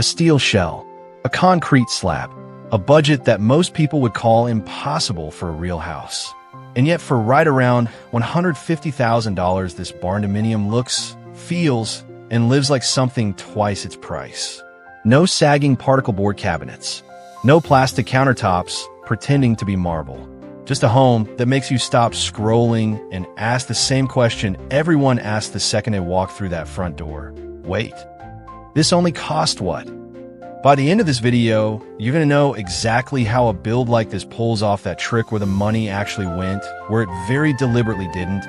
steel shell, a concrete slab, a budget that most people would call impossible for a real house. And yet for right around $150,000, this barndominium looks, feels, and lives like something twice its price. No sagging particle board cabinets, no plastic countertops pretending to be marble. Just a home that makes you stop scrolling and ask the same question everyone asks the second they walk through that front door. Wait, this only cost what? By the end of this video, you're going to know exactly how a build like this pulls off that trick where the money actually went, where it very deliberately didn't,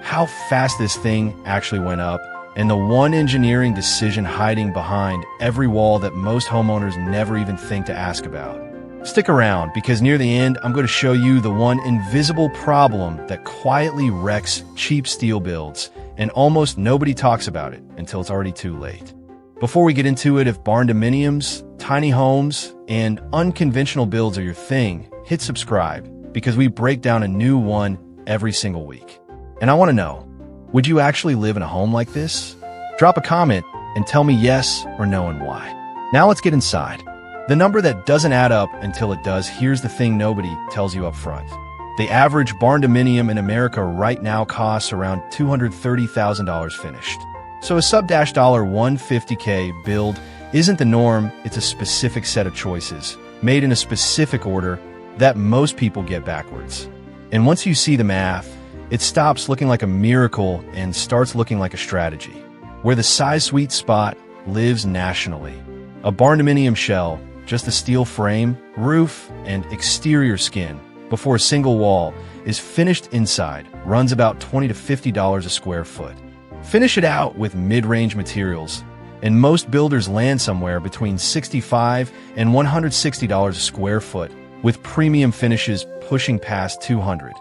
how fast this thing actually went up, and the one engineering decision hiding behind every wall that most homeowners never even think to ask about. Stick around, because near the end, I'm going to show you the one invisible problem that quietly wrecks cheap steel builds, and almost nobody talks about it until it's already too late. Before we get into it, if barndominiums, tiny homes, and unconventional builds are your thing, hit subscribe, because we break down a new one every single week. And I want to know, would you actually live in a home like this? Drop a comment and tell me yes or no and why. Now let's get inside. The number that doesn't add up until it does, here's the thing nobody tells you up front. The average barndominium in America right now costs around $230,000 finished. So a $150K build isn't the norm, it's a specific set of choices, made in a specific order that most people get backwards. And once you see the math, it stops looking like a miracle and starts looking like a strategy, where the size sweet spot lives nationally. A barndominium shell, just a steel frame, roof, and exterior skin, before a single wall, is finished inside, runs about $20 to $50 a square foot. Finish it out with mid-range materials, and most builders land somewhere between $65 and $160 a square foot, with premium finishes pushing past $200.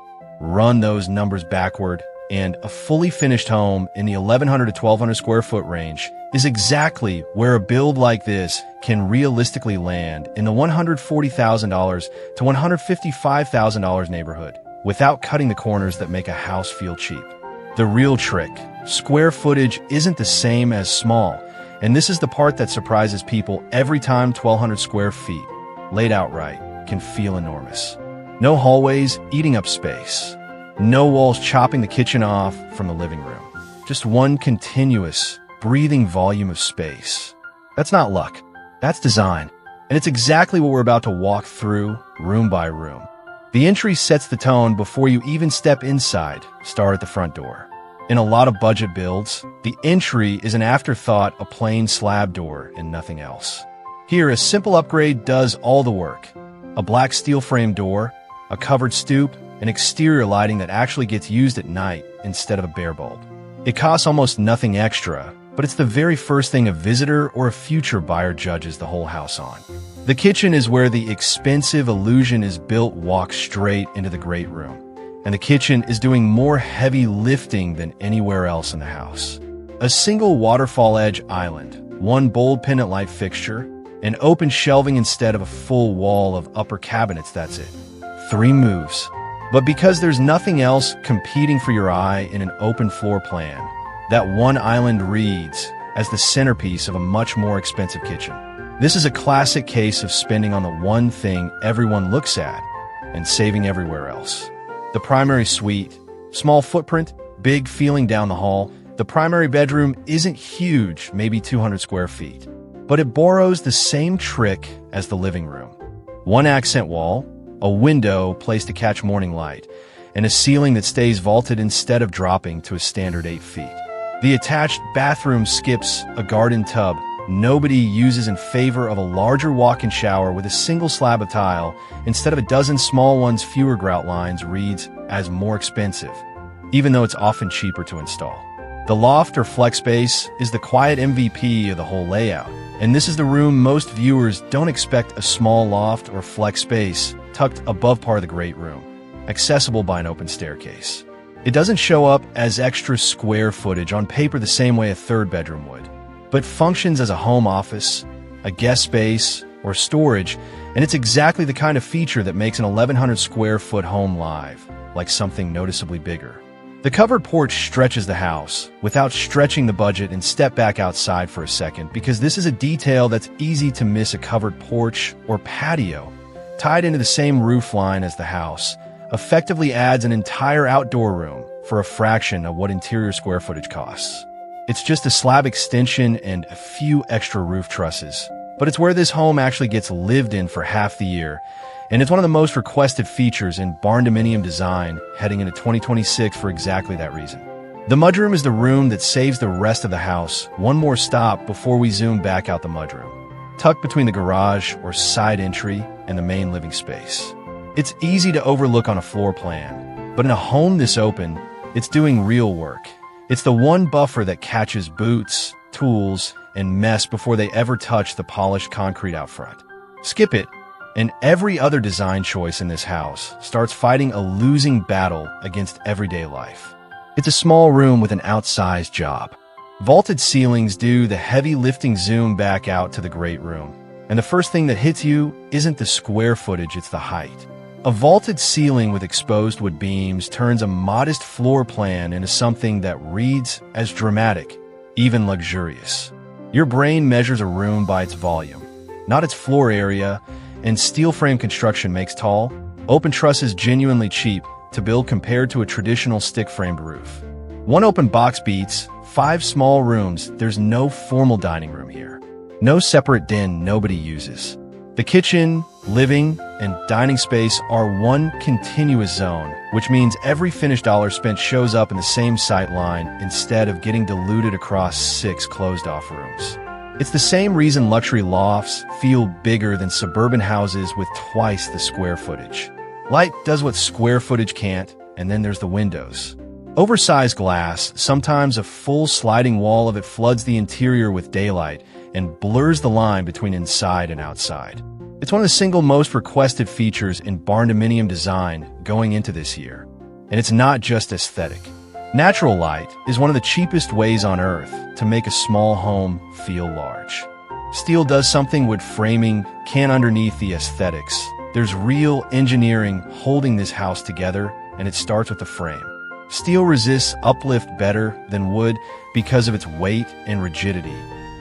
Run those numbers backward, and a fully finished home in the 1,100 to 1,200 square foot range is exactly where a build like this can realistically land, in the $140,000 to $155,000 neighborhood, without cutting the corners that make a house feel cheap. The real trick: square footage isn't the same as small, and this is the part that surprises people every time. 1,200 square feet, laid out right, can feel enormous. No hallways eating up space. No walls chopping the kitchen off from the living room. Just one continuous, breathing volume of space. That's not luck. That's design. And it's exactly what we're about to walk through, room by room. The entry sets the tone before you even step inside. Start at the front door. In a lot of budget builds, the entry is an afterthought, a plain slab door and nothing else. Here, a simple upgrade does all the work. A black steel frame door, a covered stoop, and exterior lighting that actually gets used at night instead of a bare bulb. It costs almost nothing extra, but it's the very first thing a visitor or a future buyer judges the whole house on. The kitchen is where the expensive illusion is built. Walk straight into the great room, and the kitchen is doing more heavy lifting than anywhere else in the house. A single waterfall edge island, one bold pendant light fixture, an open shelving instead of a full wall of upper cabinets, that's it. 3 moves. But because there's nothing else competing for your eye in an open floor plan, that one island reads as the centerpiece of a much more expensive kitchen. This is a classic case of spending on the one thing everyone looks at and saving everywhere else. The primary suite, small footprint, big feeling down the hall. The primary bedroom isn't huge, maybe 200 square feet, but it borrows the same trick as the living room. One accent wall, a window placed to catch morning light, and a ceiling that stays vaulted instead of dropping to a standard 8 feet. The attached bathroom skips a garden tub nobody uses in favor of a larger walk-in shower with a single slab of tile instead of a dozen small ones. Fewer grout lines reads as more expensive, even though it's often cheaper to install. The loft or flex space is the quiet MVP of the whole layout, and this is the room most viewers don't expect: a small loft or flex space tucked above part of the great room, accessible by an open staircase. It doesn't show up as extra square footage on paper the same way a third bedroom would, but functions as a home office, a guest space, or storage, and it's exactly the kind of feature that makes an 1,100 square foot home live, like something noticeably bigger. The covered porch stretches the house without stretching the budget, and step back outside for a second because this is a detail that's easy to miss. A covered porch or patio tied into the same roof line as the house effectively adds an entire outdoor room for a fraction of what interior square footage costs. It's just a slab extension and a few extra roof trusses, but it's where this home actually gets lived in for half the year, and it's one of the most requested features in barndominium design heading into 2026 for exactly that reason. The mudroom is the room that saves the rest of the house. One more stop before we zoom back out. The mudroom, tucked between the garage or side entry and the main living space. It's easy to overlook on a floor plan, but in a home this open, it's doing real work. It's the one buffer that catches boots, tools, and mess before they ever touch the polished concrete out front. Skip it, and every other design choice in this house starts fighting a losing battle against everyday life. It's a small room with an outsized job. Vaulted ceilings do the heavy lifting. Zoom back out to the great room, and the first thing that hits you isn't the square footage, it's the height. A vaulted ceiling with exposed wood beams turns a modest floor plan into something that reads as dramatic, even luxurious. Your brain measures a room by its volume, not its floor area, and steel frame construction makes tall, open trusses genuinely cheap to build compared to a traditional stick-framed roof. One open box beats 5 small rooms. There's no formal dining room here. No separate den nobody uses. The kitchen, living, and dining space are one continuous zone, which means every finished dollar spent shows up in the same sight line instead of getting diluted across 6 closed-off rooms. It's the same reason luxury lofts feel bigger than suburban houses with twice the square footage. Light does what square footage can't, and then there's the windows. Oversized glass, sometimes a full sliding wall of it, floods the interior with daylight and blurs the line between inside and outside. It's one of the single most requested features in barndominium design going into this year. And it's not just aesthetic. Natural light is one of the cheapest ways on earth to make a small home feel large. Steel does something wood framing can't. Underneath the aesthetics, there's real engineering holding this house together, and it starts with the frame. Steel resists uplift better than wood because of its weight and rigidity,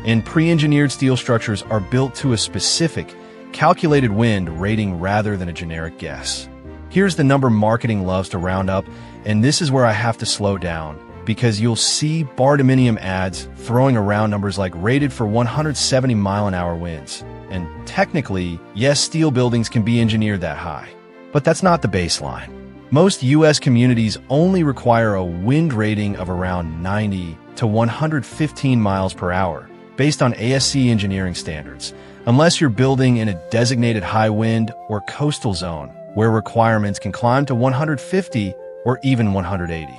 and pre-engineered steel structures are built to a specific, calculated wind rating rather than a generic guess. Here's the number marketing loves to round up, and this is where I have to slow down, because you'll see barndominium ads throwing around numbers like rated for 170 mile-an-hour winds. And technically, yes, steel buildings can be engineered that high, but that's not the baseline. Most U.S. communities only require a wind rating of around 90 to 115 miles per hour, based on ASC engineering standards, unless you're building in a designated high wind or coastal zone, where requirements can climb to 150 or even 180.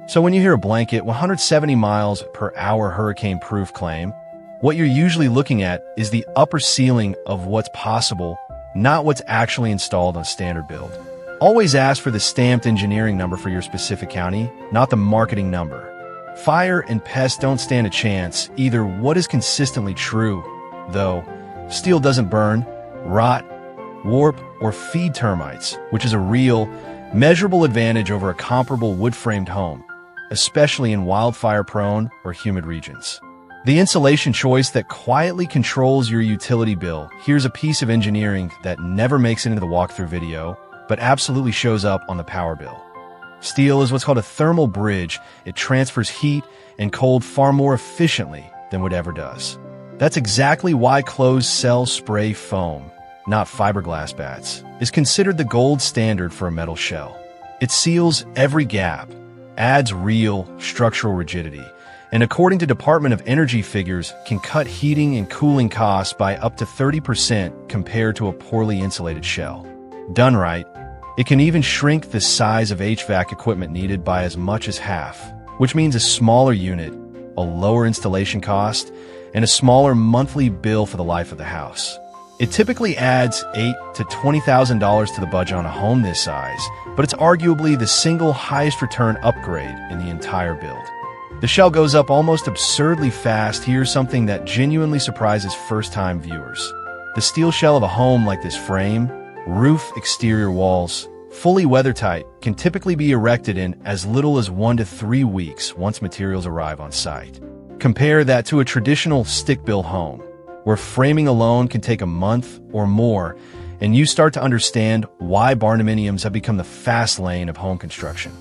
So when you hear a blanket 170 miles per hour hurricane-proof claim, what you're usually looking at is the upper ceiling of what's possible, not what's actually installed on standard build. Always ask for the stamped engineering number for your specific county, not the marketing number. Fire and pests don't stand a chance either. What is consistently true, though, steel doesn't burn, rot, warp, or feed termites, which is a real, measurable advantage over a comparable wood-framed home, especially in wildfire-prone or humid regions. The insulation choice that quietly controls your utility bill. Here's a piece of engineering that never makes it into the walkthrough video, but absolutely shows up on the power bill. Steel is what's called a thermal bridge. It transfers heat and cold far more efficiently than wood ever does. That's exactly why closed-cell spray foam, not fiberglass bats, is considered the gold standard for a metal shell. It seals every gap, adds real structural rigidity, and according to Department of Energy figures, can cut heating and cooling costs by up to 30% compared to a poorly insulated shell. Done right, it can even shrink the size of HVAC equipment needed by as much as half, which means a smaller unit, a lower installation cost, and a smaller monthly bill for the life of the house. It typically adds $8,000 to $20,000 to the budget on a home this size, but it's arguably the single highest return upgrade in the entire build. The shell goes up almost absurdly fast. Here's something that genuinely surprises first-time viewers. The steel shell of a home like this: frame, roof, exterior walls, fully weathertight, can typically be erected in as little as 1 to 3 weeks once materials arrive on site. Compare that to a traditional stick-built home, where framing alone can take a month or more, and you start to understand why barndominiums have become the fast lane of home construction.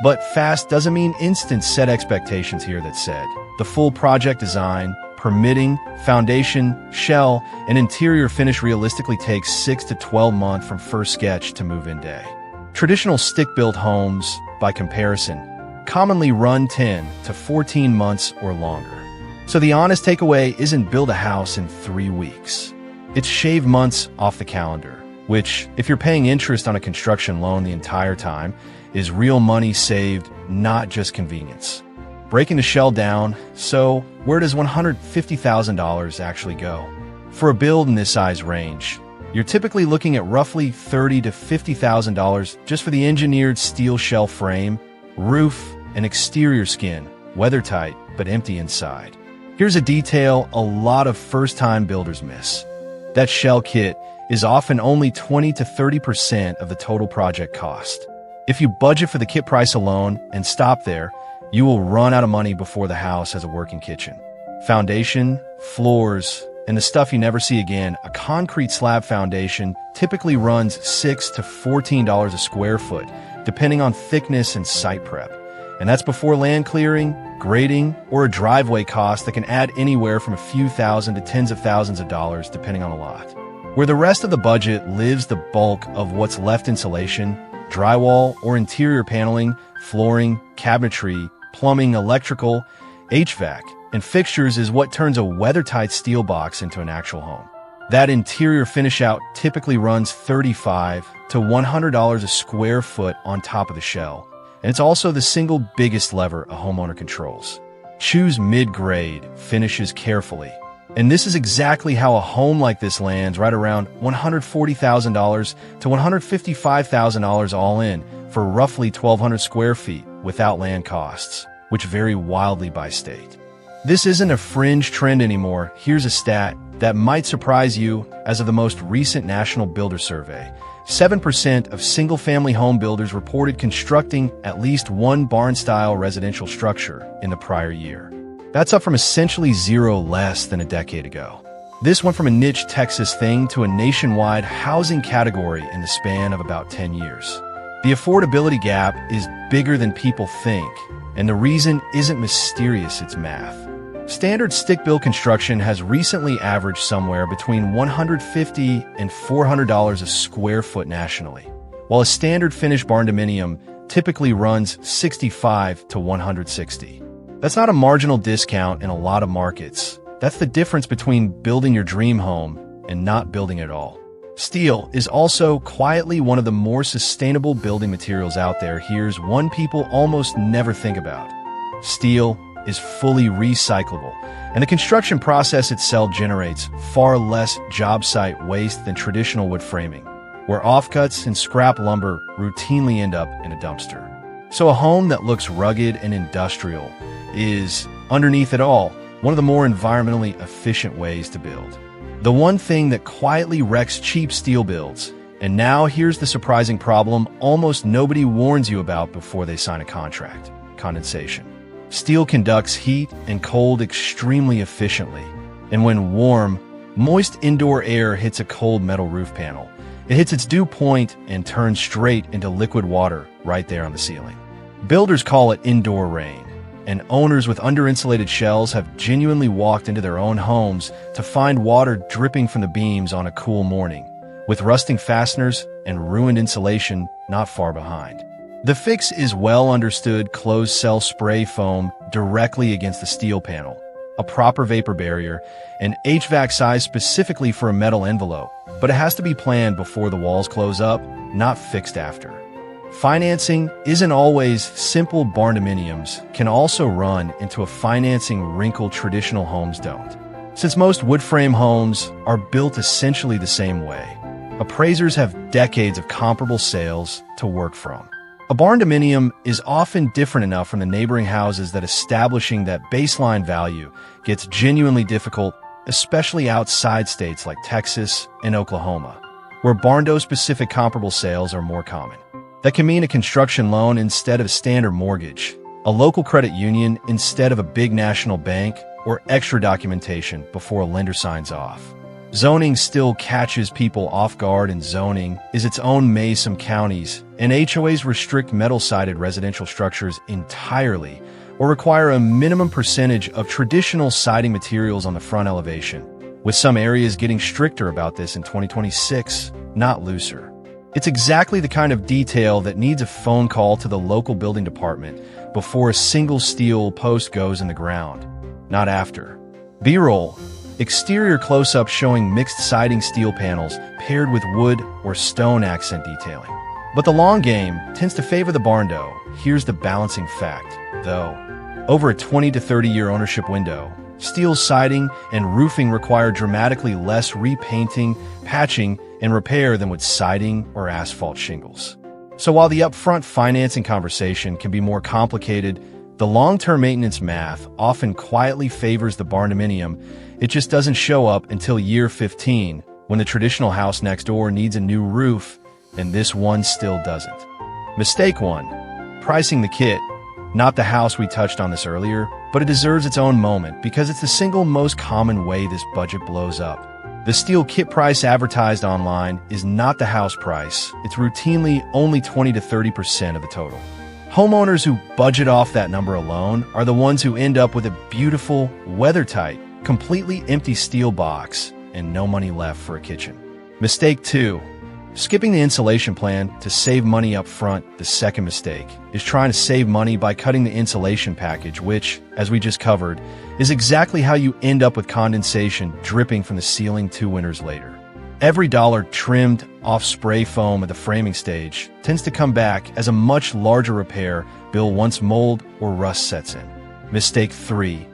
But fast doesn't mean instant. Set expectations here. That said, the full project design, permitting, foundation, shell, and interior finish realistically takes 6 to 12 months from first sketch to move-in day. Traditional stick-built homes, by comparison, commonly run 10 to 14 months or longer. So the honest takeaway isn't build a house in 3 weeks. It's shave months off the calendar, which, if you're paying interest on a construction loan the entire time, is real money saved, not just convenience. Breaking the shell down, so where does $150,000 actually go? For a build in this size range, you're typically looking at roughly $30,000 to $50,000 just for the engineered steel shell frame, roof, and exterior skin, weathertight but empty inside. Here's a detail a lot of first-time builders miss. That shell kit is often only 20 to 30% of the total project cost. If you budget for the kit price alone and stop there, you will run out of money before the house has a working kitchen. Foundation, floors, and the stuff you never see again. A concrete slab foundation typically runs $6 to $14 a square foot, depending on thickness and site prep. And that's before land clearing, grading, or a driveway cost that can add anywhere from a few thousand to tens of thousands of dollars, depending on the lot. Where the rest of the budget lives the bulk of what's left: insulation, drywall or interior paneling, flooring, cabinetry, plumbing, electrical, HVAC, and fixtures is what turns a weathertight steel box into an actual home. That interior finish out typically runs $35 to $100 a square foot on top of the shell, and it's also the single biggest lever a homeowner controls. Choose mid-grade finishes carefully, and this is exactly how a home like this lands right around $140,000 to $155,000 all in for roughly 1,200 square feet without land costs, which vary wildly by state. This isn't a fringe trend anymore. Here's a stat that might surprise you. As of the most recent National Builder Survey, 7% of single-family home builders reported constructing at least one barn-style residential structure in the prior year. That's up from essentially zero less than a decade ago. This went from a niche Texas thing to a nationwide housing category in the span of about 10 years. The affordability gap is bigger than people think, and the reason isn't mysterious, it's math. Standard stick-built construction has recently averaged somewhere between $150 and $400 a square foot nationally, while a standard finished barndominium typically runs $65 to $160. That's not a marginal discount in a lot of markets. That's the difference between building your dream home and not building at all. Steel is also quietly one of the more sustainable building materials out there. Here's one people almost never think about. Steel is fully recyclable, and the construction process itself generates far less job site waste than traditional wood framing, where offcuts and scrap lumber routinely end up in a dumpster. So a home that looks rugged and industrial is, underneath it all, one of the more environmentally efficient ways to build. The one thing that quietly wrecks cheap steel builds, and now here's the surprising problem almost nobody warns you about before they sign a contract: condensation. Steel conducts heat and cold extremely efficiently, and when warm, moist indoor air hits a cold metal roof panel, it hits its dew point and turns straight into liquid water right there on the ceiling. Builders call it indoor rain, and owners with under-insulated shells have genuinely walked into their own homes to find water dripping from the beams on a cool morning, with rusting fasteners and ruined insulation not far behind. The fix is well understood: closed-cell spray foam directly against the steel panel, a proper vapor barrier, and HVAC size specifically for a metal envelope, but it has to be planned before the walls close up, not fixed after. Financing isn't always simple. Barndominiums can also run into a financing wrinkle traditional homes don't. Since most wood frame homes are built essentially the same way, appraisers have decades of comparable sales to work from. A barndominium is often different enough from the neighboring houses that establishing that baseline value gets genuinely difficult, especially outside states like Texas and Oklahoma, where barndo-specific comparable sales are more common. That can mean a construction loan instead of a standard mortgage, a local credit union instead of a big national bank, or extra documentation before a lender signs off. Zoning still catches people off guard, and zoning is its own maze. Some counties and HOAs restrict metal-sided residential structures entirely or require a minimum percentage of traditional siding materials on the front elevation, with some areas getting stricter about this in 2026, not looser. It's exactly the kind of detail that needs a phone call to the local building department before a single steel post goes in the ground, not after. B-roll. Exterior close-up showing mixed siding steel panels paired with wood or stone accent detailing. But the long game tends to favor the barn dough. Here's the balancing fact, though. Over a 20 to 30-year ownership window, steel siding and roofing require dramatically less repainting, patching, and repair than with siding or asphalt shingles. So while the upfront financing conversation can be more complicated, the long-term maintenance math often quietly favors the barndominium. It just doesn't show up until year 15, when the traditional house next door needs a new roof, and this one still doesn't. Mistake 1. Pricing the kit. Not the house, we touched on this earlier, but it deserves its own moment because it's the single most common way this budget blows up. The steel kit price advertised online is not the house price. It's routinely only 20 to 30% of the total. Homeowners who budget off that number alone are the ones who end up with a beautiful, weather-tight, completely empty steel box and no money left for a kitchen. Mistake 2. Skipping the insulation plan to save money up front. The second mistake is trying to save money by cutting the insulation package, which, as we just covered, is exactly how you end up with condensation dripping from the ceiling 2 winters later. Every dollar trimmed off spray foam at the framing stage tends to come back as a much larger repair bill once mold or rust sets in. Mistake 3.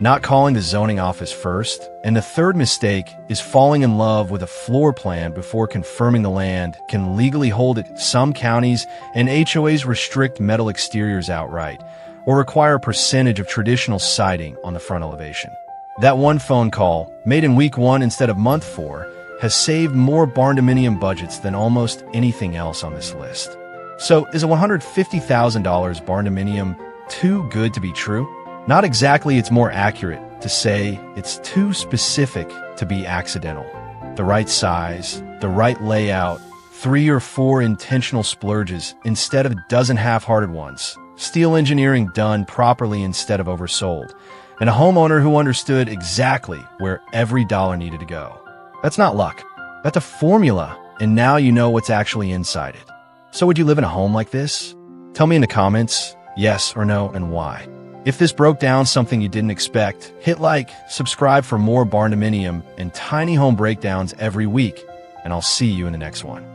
Not calling the zoning office first. And the third mistake is falling in love with a floor plan before confirming the land can legally hold it. Some counties and HOAs restrict metal exteriors outright or require a percentage of traditional siding on the front elevation. That one phone call, made in week 1 instead of month 4, has saved more barndominium budgets than almost anything else on this list. So is a $150,000 barndominium too good to be true? Not exactly. It's more accurate to say it's too specific to be accidental. The right size, the right layout, 3 or 4 intentional splurges instead of a dozen half-hearted ones, steel engineering done properly instead of oversold, and a homeowner who understood exactly where every dollar needed to go. That's not luck. That's a formula, and now you know what's actually inside it. So would you live in a home like this? Tell me in the comments, yes or no, and why. If this broke down something you didn't expect, hit like, subscribe for more barndominium and tiny home breakdowns every week, and I'll see you in the next one.